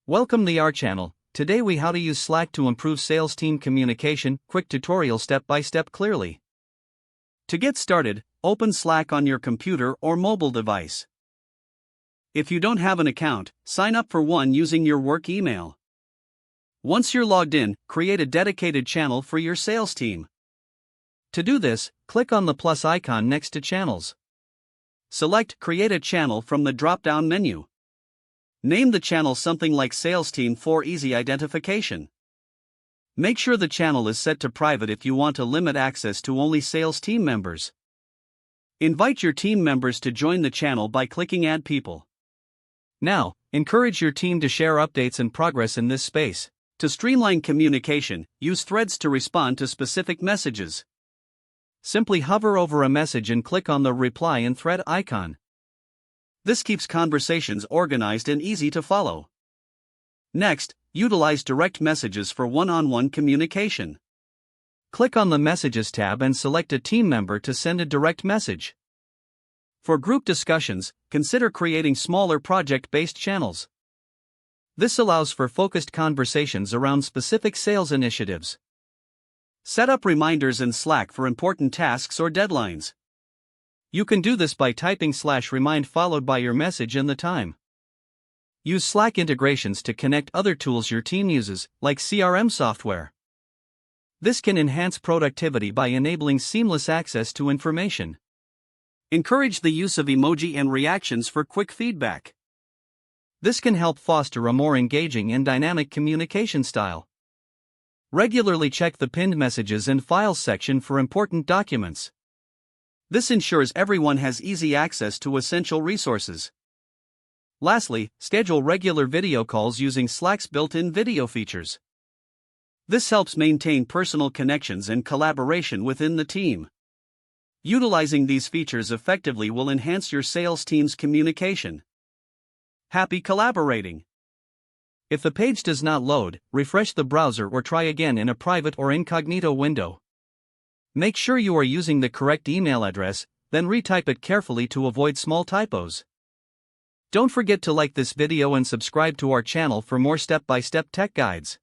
Welcome to our channel. Today we how to use Slack to improve sales team communication, quick tutorial step by step clearly. To get started, open Slack on your computer or mobile device. If you don't have an account, sign up for one using your work email. Once you're logged in, create a dedicated channel for your sales team. To do this, click on the plus icon next to Channels. Select Create a Channel from the drop-down menu. Name the channel something like Sales Team for easy identification. Make sure the channel is set to private if you want to limit access to only sales team members. Invite your team members to join the channel by clicking Add People. Now, encourage your team to share updates and progress in this space. To streamline communication, use threads to respond to specific messages. Simply hover over a message and click on the reply and thread icon. This keeps conversations organized and easy to follow. Next, utilize direct messages for one-on-one communication. Click on the Messages tab and select a team member to send a direct message. For group discussions, consider creating smaller project-based channels. This allows for focused conversations around specific sales initiatives. Set up reminders in Slack for important tasks or deadlines. You can do this by typing /remind followed by your message and the time. Use Slack integrations to connect other tools your team uses, like CRM software. This can enhance productivity by enabling seamless access to information. Encourage the use of emoji and reactions for quick feedback. This can help foster a more engaging and dynamic communication style. Regularly check the pinned messages and files section for important documents. This ensures everyone has easy access to essential resources. Lastly, schedule regular video calls using Slack's built-in video features. This helps maintain personal connections and collaboration within the team. Utilizing these features effectively will enhance your sales team's communication. Happy collaborating! If the page does not load, refresh the browser or try again in a private or incognito window. Make sure you are using the correct email address, then retype it carefully to avoid small typos. Don't forget to like this video and subscribe to our channel for more step-by-step tech guides.